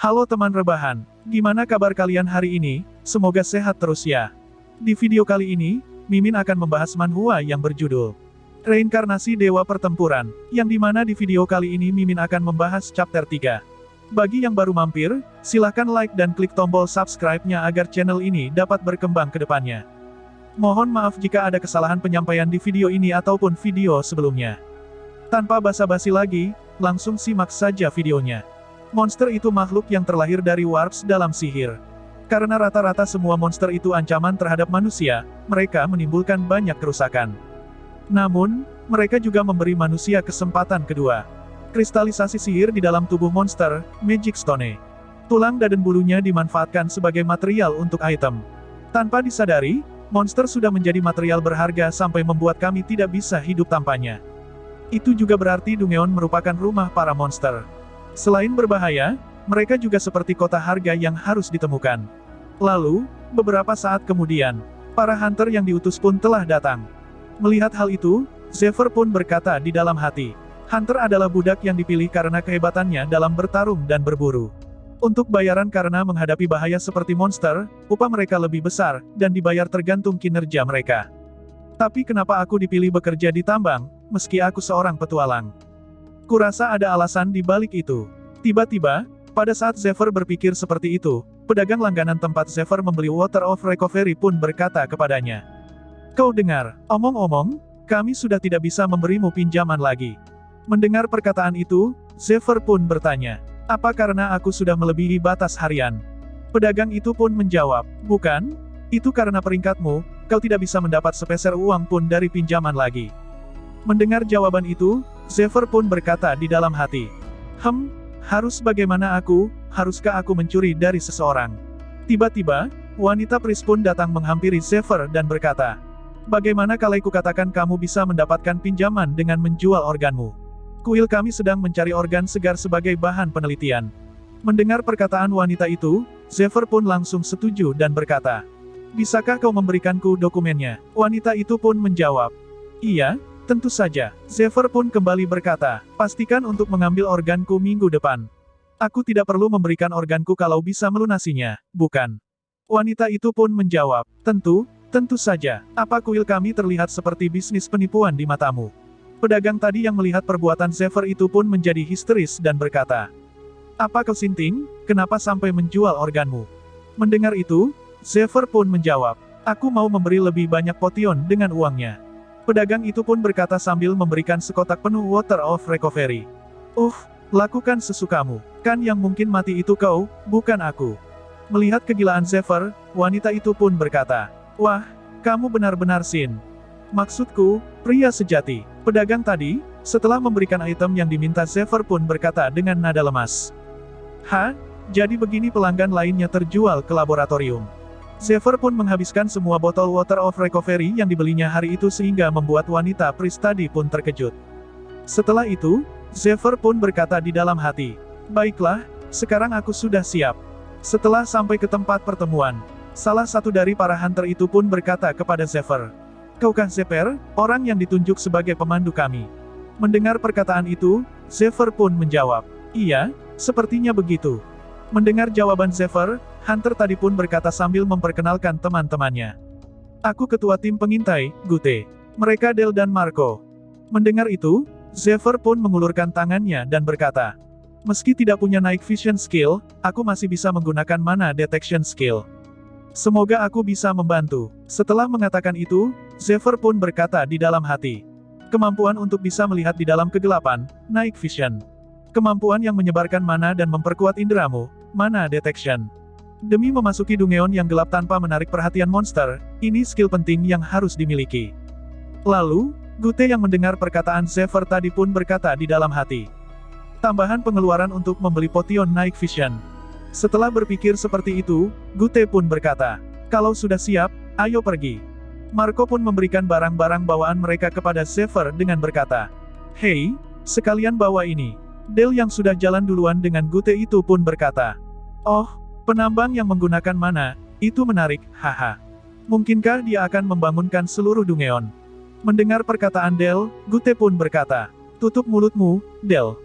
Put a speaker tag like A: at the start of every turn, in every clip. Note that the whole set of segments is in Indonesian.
A: Halo teman rebahan, gimana kabar kalian hari ini? Semoga sehat terus ya. Di video kali ini, Mimin akan membahas manhwa yang berjudul Reinkarnasi Dewa Pertempuran, yang dimana di video kali ini Mimin akan membahas chapter 3. Bagi yang baru mampir, silahkan like dan klik tombol subscribe-nya agar channel ini dapat berkembang ke depannya. Mohon maaf jika ada kesalahan penyampaian di video ini ataupun video sebelumnya. Tanpa basa-basi lagi, langsung simak saja videonya. Monster itu makhluk yang terlahir dari warps dalam sihir. Karena rata-rata semua monster itu ancaman terhadap manusia, mereka menimbulkan banyak kerusakan. Namun, mereka juga memberi manusia kesempatan kedua. Kristalisasi sihir di dalam tubuh monster, Magic Stone. Tulang dan bulunya dimanfaatkan sebagai material untuk item. Tanpa disadari, monster sudah menjadi material berharga sampai membuat kami tidak bisa hidup tanpanya. Itu juga berarti Dungeon merupakan rumah para monster. Selain berbahaya, mereka juga seperti kota harga yang harus ditemukan. Lalu, beberapa saat kemudian, para hunter yang diutus pun telah datang. Melihat hal itu, Zephyr pun berkata di dalam hati, hunter adalah budak yang dipilih karena kehebatannya dalam bertarung dan berburu. Untuk bayaran karena menghadapi bahaya seperti monster, upah mereka lebih besar, dan dibayar tergantung kinerja mereka. Tapi kenapa aku dipilih bekerja di tambang, meski aku seorang petualang? Kurasa ada alasan di balik itu. Tiba-tiba, pada saat Zephyr berpikir seperti itu, pedagang langganan tempat Zephyr membeli Water of Recovery pun berkata kepadanya. Kau dengar, omong-omong, kami sudah tidak bisa memberimu pinjaman lagi. Mendengar perkataan itu, Zephyr pun bertanya, apa karena aku sudah melebihi batas harian? Pedagang itu pun menjawab, bukan, itu karena peringkatmu, kau tidak bisa mendapat sepeser uang pun dari pinjaman lagi. Mendengar jawaban itu, Zephyr pun berkata di dalam hati, harus bagaimana aku, haruskah aku mencuri dari seseorang? Tiba-tiba, wanita Pris pun datang menghampiri Zephyr dan berkata, bagaimana kalau kukatakan kamu bisa mendapatkan pinjaman dengan menjual organmu? Kuil kami sedang mencari organ segar sebagai bahan penelitian. Mendengar perkataan wanita itu, Zephyr pun langsung setuju dan berkata, bisakah kau memberikanku dokumennya? Wanita itu pun menjawab, iya, tentu saja. Zephyr pun kembali berkata, pastikan untuk mengambil organku minggu depan. Aku tidak perlu memberikan organku kalau bisa melunasinya, bukan? Wanita itu pun menjawab, tentu saja. Apa kuil kami terlihat seperti bisnis penipuan di matamu? Pedagang tadi yang melihat perbuatan Zephyr itu pun menjadi histeris dan berkata, apa kau sinting, kenapa sampai menjual organmu? Mendengar itu, Zephyr pun menjawab, aku mau memberi lebih banyak potion dengan uangnya. Pedagang itu pun berkata sambil memberikan sekotak penuh Water of Recovery. Lakukan sesukamu. Kan yang mungkin mati itu kau, bukan aku. Melihat kegilaan Zephyr, wanita itu pun berkata, wah, kamu benar-benar Sin. Maksudku, pria sejati. Pedagang tadi, setelah memberikan item yang diminta Zephyr pun berkata dengan nada lemas. Jadi begini pelanggan lainnya terjual ke laboratorium. Zephyr pun menghabiskan semua botol Water of Recovery yang dibelinya hari itu sehingga membuat wanita Pris tadi pun terkejut. Setelah itu, Zephyr pun berkata di dalam hati, baiklah, sekarang aku sudah siap. Setelah sampai ke tempat pertemuan, salah satu dari para hunter itu pun berkata kepada Zephyr, kaukah Zephyr, orang yang ditunjuk sebagai pemandu kami? Mendengar perkataan itu, Zephyr pun menjawab, iya, sepertinya begitu. Mendengar jawaban Zephyr, hunter tadi pun berkata sambil memperkenalkan teman-temannya. Aku ketua tim pengintai, Gute. Mereka Del dan Marco. Mendengar itu, Zephyr pun mengulurkan tangannya dan berkata, meski tidak punya night vision skill, aku masih bisa menggunakan mana detection skill. Semoga aku bisa membantu. Setelah mengatakan itu, Zephyr pun berkata di dalam hati, kemampuan untuk bisa melihat di dalam kegelapan, night vision. Kemampuan yang menyebarkan mana dan memperkuat inderamu, mana detection. Demi memasuki Dungeon yang gelap tanpa menarik perhatian monster, ini skill penting yang harus dimiliki. Lalu, Gute yang mendengar perkataan Zephyr tadi pun berkata di dalam hati, tambahan pengeluaran untuk membeli potion night vision. Setelah berpikir seperti itu, Gute pun berkata, kalau sudah siap, ayo pergi. Marco pun memberikan barang-barang bawaan mereka kepada Zephyr dengan berkata, hei, sekalian bawa ini. Del yang sudah jalan duluan dengan Gute itu pun berkata, oh, penambang yang menggunakan mana, itu menarik, haha. Mungkinkah dia akan membangunkan seluruh Dungeon? Mendengar perkataan Del, Gute pun berkata, tutup mulutmu, Del.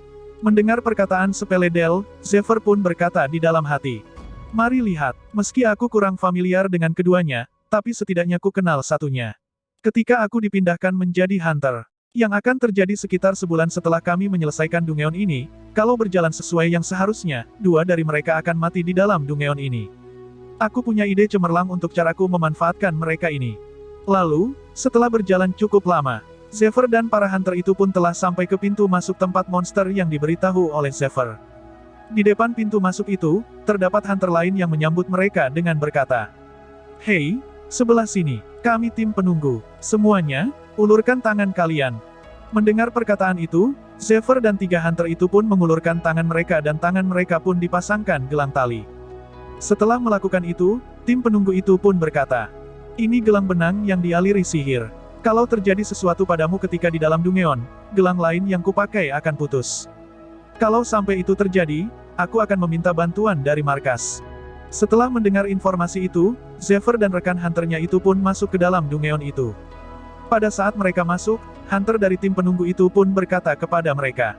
A: Mendengar perkataan sepele Del, Zephyr pun berkata di dalam hati. Mari lihat, meski aku kurang familiar dengan keduanya, tapi setidaknya ku kenal satunya. Ketika aku dipindahkan menjadi Hunter, yang akan terjadi sekitar sebulan setelah kami menyelesaikan Dungeon ini, kalau berjalan sesuai yang seharusnya, 2 dari mereka akan mati di dalam Dungeon ini. Aku punya ide cemerlang untuk caraku memanfaatkan mereka ini. Lalu, setelah berjalan cukup lama, Zephyr dan para hunter itu pun telah sampai ke pintu masuk tempat monster yang diberitahu oleh Zephyr. Di depan pintu masuk itu, terdapat hunter lain yang menyambut mereka dengan berkata, "Hei, sebelah sini, kami tim penunggu. Semuanya, ulurkan tangan kalian." Mendengar perkataan itu, Zephyr dan 3 hunter itu pun mengulurkan tangan mereka dan tangan mereka pun dipasangkan gelang tali. Setelah melakukan itu, tim penunggu itu pun berkata, "Ini gelang benang yang dialiri sihir. Kalau terjadi sesuatu padamu ketika di dalam Dungeon, gelang lain yang kupakai akan putus. Kalau sampai itu terjadi, aku akan meminta bantuan dari markas." Setelah mendengar informasi itu, Zephyr dan rekan hunternya itu pun masuk ke dalam Dungeon itu. Pada saat mereka masuk, hunter dari tim penunggu itu pun berkata kepada mereka,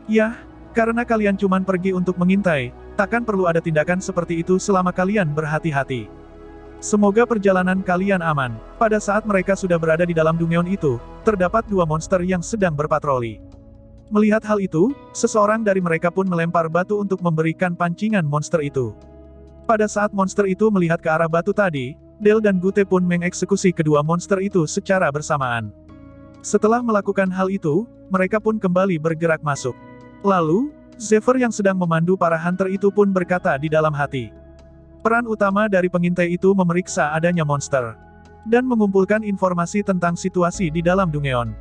A: "Yah, karena kalian cuman pergi untuk mengintai, takkan perlu ada tindakan seperti itu selama kalian berhati-hati. Semoga perjalanan kalian aman." Pada saat mereka sudah berada di dalam Dungeon itu, terdapat 2 monster yang sedang berpatroli. Melihat hal itu, seseorang dari mereka pun melempar batu untuk memberikan pancingan monster itu. Pada saat monster itu melihat ke arah batu tadi, Del dan Gute pun mengeksekusi kedua monster itu secara bersamaan. Setelah melakukan hal itu, mereka pun kembali bergerak masuk. Lalu, Zephyr yang sedang memandu para hunter itu pun berkata di dalam hati. Peran utama dari pengintai itu memeriksa adanya monster dan mengumpulkan informasi tentang situasi di dalam Dungeon.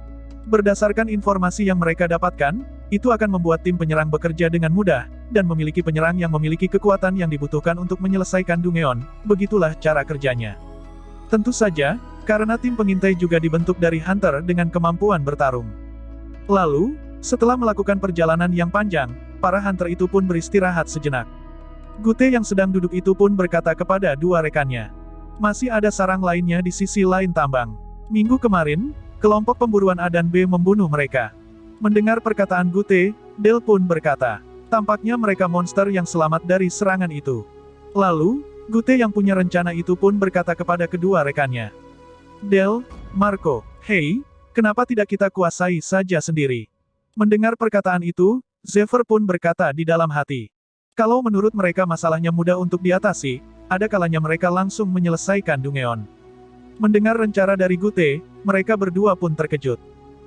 A: Berdasarkan informasi yang mereka dapatkan, itu akan membuat tim penyerang bekerja dengan mudah, dan memiliki penyerang yang memiliki kekuatan yang dibutuhkan untuk menyelesaikan Dungeon. Begitulah cara kerjanya. Tentu saja, karena tim pengintai juga dibentuk dari hunter dengan kemampuan bertarung. Lalu, setelah melakukan perjalanan yang panjang, para hunter itu pun beristirahat sejenak. Gute yang sedang duduk itu pun berkata kepada 2 rekannya, "Masih ada sarang lainnya di sisi lain tambang. Minggu kemarin, kelompok pemburuan A dan B membunuh mereka." Mendengar perkataan Gute, Del pun berkata, "Tampaknya mereka monster yang selamat dari serangan itu." Lalu, Gute yang punya rencana itu pun berkata kepada kedua rekannya, "Del, Marco, hei, kenapa tidak kita kuasai saja sendiri?" Mendengar perkataan itu, Zephyr pun berkata di dalam hati, kalau menurut mereka masalahnya mudah untuk diatasi, ada kalanya mereka langsung menyelesaikan Dungeon. Mendengar rencana dari Gute, mereka berdua pun terkejut.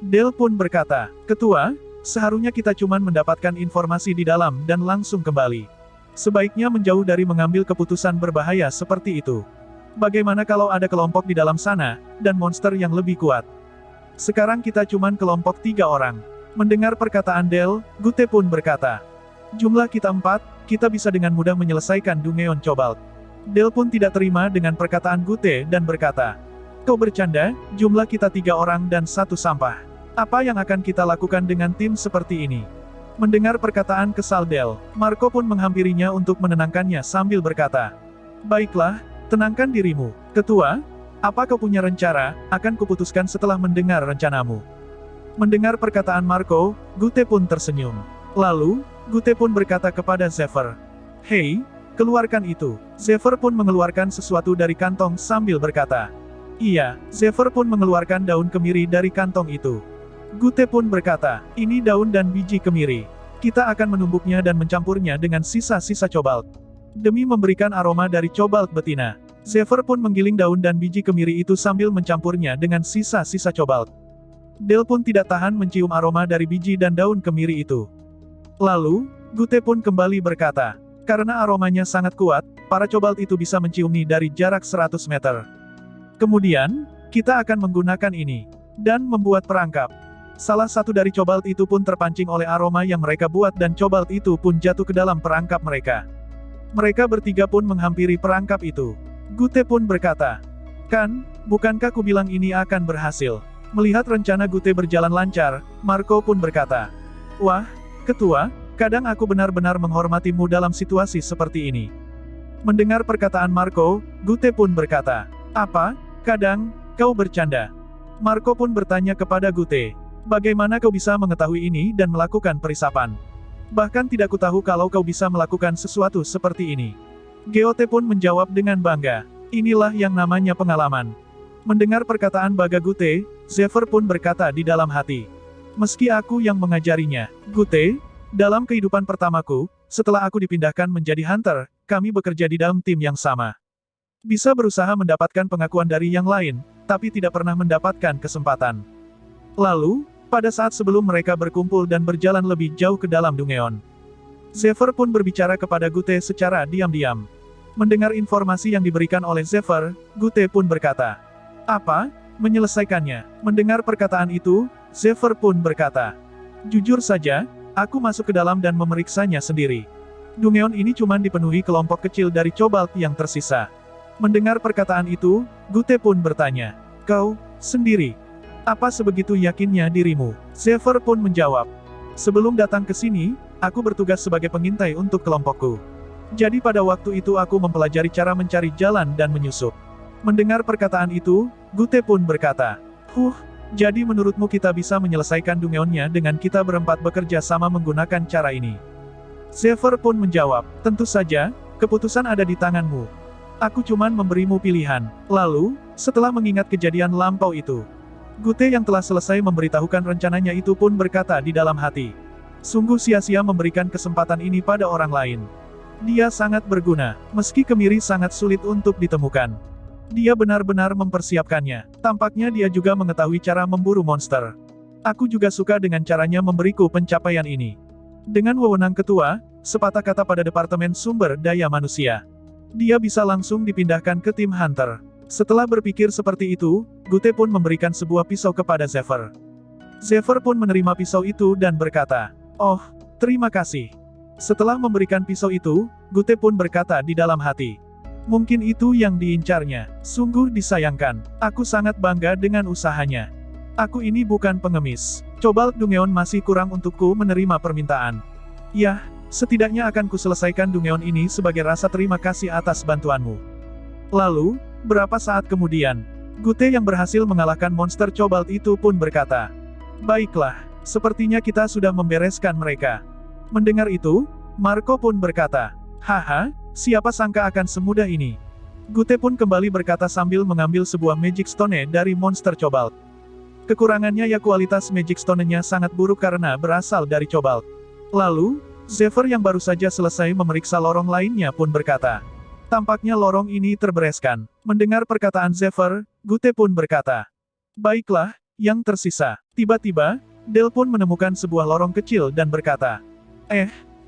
A: Del pun berkata, "Ketua, seharusnya kita cuman mendapatkan informasi di dalam dan langsung kembali. Sebaiknya menjauh dari mengambil keputusan berbahaya seperti itu. Bagaimana kalau ada kelompok di dalam sana, dan monster yang lebih kuat? Sekarang kita cuman kelompok 3 orang. Mendengar perkataan Del, Gute pun berkata, "Jumlah kita 4, kita bisa dengan mudah menyelesaikan Dungeon Cobalt." Del pun tidak terima dengan perkataan Gute dan berkata, "Kau bercanda, jumlah kita 3 orang dan 1 sampah. Apa yang akan kita lakukan dengan tim seperti ini?" Mendengar perkataan kesal Del, Marco pun menghampirinya untuk menenangkannya sambil berkata, "Baiklah, tenangkan dirimu, Ketua. Apa kau punya rencana, akan kuputuskan setelah mendengar rencanamu." Mendengar perkataan Marco, Gute pun tersenyum. Lalu, Gute pun berkata kepada Zephyr, "Hei, keluarkan itu." Zephyr pun mengeluarkan sesuatu dari kantong sambil berkata, "Iya." Zephyr pun mengeluarkan daun kemiri dari kantong itu. Gute pun berkata, "Ini daun dan biji kemiri. Kita akan menumbuknya dan mencampurnya dengan sisa-sisa cobalt. Demi memberikan aroma dari cobalt betina." Zephyr pun menggiling daun dan biji kemiri itu sambil mencampurnya dengan sisa-sisa cobalt. Del pun tidak tahan mencium aroma dari biji dan daun kemiri itu. Lalu, Gute pun kembali berkata, "Karena aromanya sangat kuat, para cobalt itu bisa menciumi dari jarak 100 meter. Kemudian, kita akan menggunakan ini dan membuat perangkap." Salah satu dari cobalt itu pun terpancing oleh aroma yang mereka buat dan cobalt itu pun jatuh ke dalam perangkap mereka. Mereka bertiga pun menghampiri perangkap itu. Gute pun berkata, bukankah ku bilang ini akan berhasil?" Melihat rencana Gute berjalan lancar, Marco pun berkata, "Wah, Ketua, kadang aku benar-benar menghormatimu dalam situasi seperti ini." Mendengar perkataan Marco, Gute pun berkata, "Apa, kadang, kau bercanda?" Marco pun bertanya kepada Gute, "Bagaimana kau bisa mengetahui ini dan melakukan perisapan?" Bahkan tidak kutahu kalau kau bisa melakukan sesuatu seperti ini. Gote pun menjawab dengan bangga. Inilah yang namanya pengalaman. Mendengar perkataan Bagagote, Zephyr pun berkata di dalam hati. Meski aku yang mengajarinya, Gute, dalam kehidupan pertamaku, setelah aku dipindahkan menjadi hunter, kami bekerja di dalam tim yang sama. Bisa berusaha mendapatkan pengakuan dari yang lain, tapi tidak pernah mendapatkan kesempatan. Lalu, pada saat sebelum mereka berkumpul dan berjalan lebih jauh ke dalam Dungeon, Zephyr pun berbicara kepada Gute secara diam-diam. Mendengar informasi yang diberikan oleh Zephyr, Gute pun berkata, "Apa? Menyelesaikannya?" Mendengar perkataan itu, Zephyr pun berkata, "Jujur saja, aku masuk ke dalam dan memeriksanya sendiri. Dungeon ini cuma dipenuhi kelompok kecil dari Cobalt yang tersisa." Mendengar perkataan itu, Gute pun bertanya, "Kau, sendiri? Apa sebegitu yakinnya dirimu?" Zephyr pun menjawab, "Sebelum datang ke sini, aku bertugas sebagai pengintai untuk kelompokku. Jadi pada waktu itu aku mempelajari cara mencari jalan dan menyusup." Mendengar perkataan itu, Gute pun berkata, "Jadi menurutmu kita bisa menyelesaikan Dungeonnya dengan kita berempat bekerja sama menggunakan cara ini?" Zephyr pun menjawab, "Tentu saja, keputusan ada di tanganmu. Aku cuman memberimu pilihan." Lalu, setelah mengingat kejadian lampau itu, Gute yang telah selesai memberitahukan rencananya itu pun berkata di dalam hati, "Sungguh sia-sia memberikan kesempatan ini pada orang lain. Dia sangat berguna, meski kemiri sangat sulit untuk ditemukan. Dia benar-benar mempersiapkannya. Tampaknya dia juga mengetahui cara memburu monster. Aku juga suka dengan caranya memberiku pencapaian ini." Dengan wewenang ketua, sepatah kata pada Departemen Sumber Daya Manusia, dia bisa langsung dipindahkan ke tim Hunter. Setelah berpikir seperti itu, Gute pun memberikan sebuah pisau kepada Zephyr. Zephyr pun menerima pisau itu dan berkata, "Oh, terima kasih." Setelah memberikan pisau itu, Gute pun berkata di dalam hati, "Mungkin itu yang diincarnya. Sungguh disayangkan. Aku sangat bangga dengan usahanya. Aku ini bukan pengemis. Cobalt Dungeon masih kurang untukku menerima permintaan. Yah, setidaknya akan kuselesaikan Dungeon ini sebagai rasa terima kasih atas bantuanmu." Lalu, berapa saat kemudian, Gute yang berhasil mengalahkan monster Cobalt itu pun berkata, "Baiklah, sepertinya kita sudah membereskan mereka." Mendengar itu, Marco pun berkata, "Haha, siapa sangka akan semudah ini." Gute pun kembali berkata sambil mengambil sebuah Magic Stone dari monster Cobalt. Kekurangannya ya kualitas Magic Stone-nya sangat buruk karena berasal dari Cobalt. Lalu, Zephyr yang baru saja selesai memeriksa lorong lainnya pun berkata, "Tampaknya lorong ini terbereskan." Mendengar perkataan Zephyr, Gute pun berkata, "Baiklah, yang tersisa." Tiba-tiba, Del pun menemukan sebuah lorong kecil dan berkata,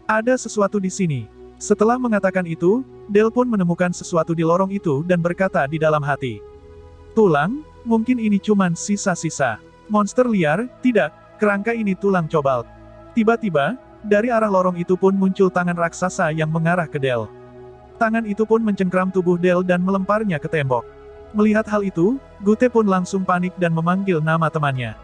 A: "Ada sesuatu di sini." Setelah mengatakan itu, Del pun menemukan sesuatu di lorong itu dan berkata di dalam hati, "Tulang? Mungkin ini cuman sisa-sisa monster liar, tidak, kerangka ini tulang Cobalt." Tiba-tiba, dari arah lorong itu pun muncul tangan raksasa yang mengarah ke Del. Tangan itu pun mencengkram tubuh Del dan melemparnya ke tembok. Melihat hal itu, Gute pun langsung panik dan memanggil nama temannya.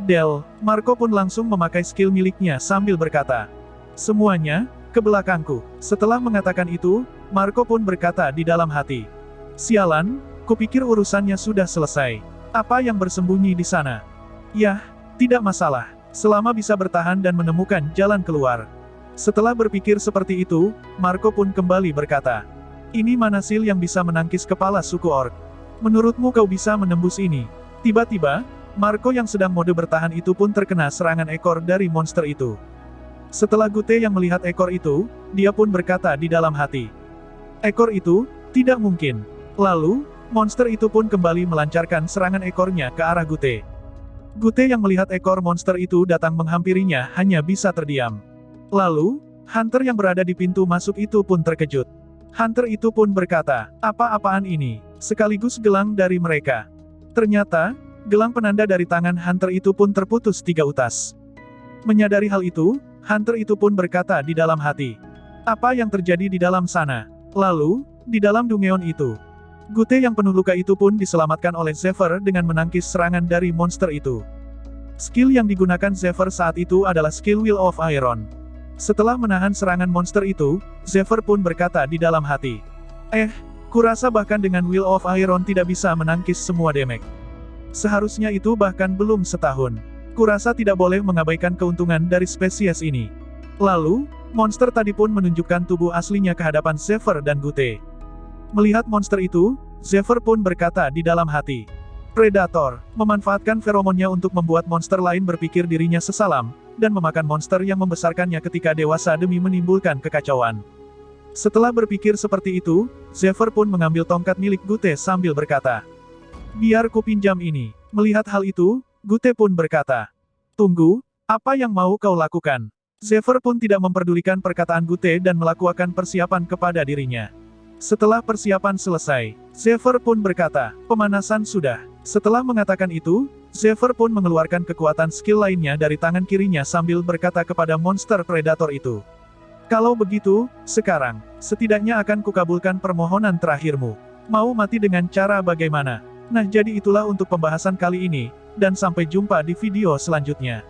A: "Del." Marco pun langsung memakai skill miliknya sambil berkata, "Semuanya, ke belakangku." Setelah mengatakan itu, Marco pun berkata di dalam hati, "Sialan, kupikir urusannya sudah selesai. Apa yang bersembunyi di sana?" Yah, tidak masalah. Selama bisa bertahan dan menemukan jalan keluar. Setelah berpikir seperti itu, Marco pun kembali berkata, "Ini Manasil yang bisa menangkis kepala suku Orc. Menurutmu kau bisa menembus ini?" Tiba-tiba, Marco yang sedang mode bertahan itu pun terkena serangan ekor dari monster itu. Setelah Gute yang melihat ekor itu, dia pun berkata di dalam hati, "Ekor itu, tidak mungkin." Lalu, monster itu pun kembali melancarkan serangan ekornya ke arah Gute. Gute yang melihat ekor monster itu datang menghampirinya hanya bisa terdiam. Lalu, Hunter yang berada di pintu masuk itu pun terkejut. Hunter itu pun berkata, "Apa-apaan ini?" Sekaligus gelang dari mereka. Ternyata, gelang penanda dari tangan Hunter itu pun terputus 3 utas. Menyadari hal itu, Hunter itu pun berkata di dalam hati, "Apa yang terjadi di dalam sana?" Lalu, di dalam Dungeon itu, Gute yang penuh luka itu pun diselamatkan oleh Zephyr dengan menangkis serangan dari monster itu. Skill yang digunakan Zephyr saat itu adalah skill Will of Iron. Setelah menahan serangan monster itu, Zephyr pun berkata di dalam hati, kurasa bahkan dengan Will of Iron tidak bisa menangkis semua damage. Seharusnya itu bahkan belum setahun. Kurasa tidak boleh mengabaikan keuntungan dari spesies ini." Lalu, monster tadi pun menunjukkan tubuh aslinya ke hadapan Zephyr dan Gute. Melihat monster itu, Zephyr pun berkata di dalam hati. Predator, memanfaatkan feromonnya untuk membuat monster lain berpikir dirinya sesalam, dan memakan monster yang membesarkannya ketika dewasa demi menimbulkan kekacauan. Setelah berpikir seperti itu, Zephyr pun mengambil tongkat milik Gute sambil berkata, "Biar ku pinjam ini." Melihat hal itu, Gute pun berkata, "Tunggu, apa yang mau kau lakukan?" Zephyr pun tidak memperdulikan perkataan Gute dan melakukan persiapan kepada dirinya. Setelah persiapan selesai, Zephyr pun berkata, "Pemanasan sudah." Setelah mengatakan itu, Zephyr pun mengeluarkan kekuatan skill lainnya dari tangan kirinya sambil berkata kepada monster predator itu. "Kalau begitu, sekarang, setidaknya akan kukabulkan permohonan terakhirmu. Mau mati dengan cara bagaimana?" Nah, jadi itulah untuk pembahasan kali ini, dan sampai jumpa di video selanjutnya.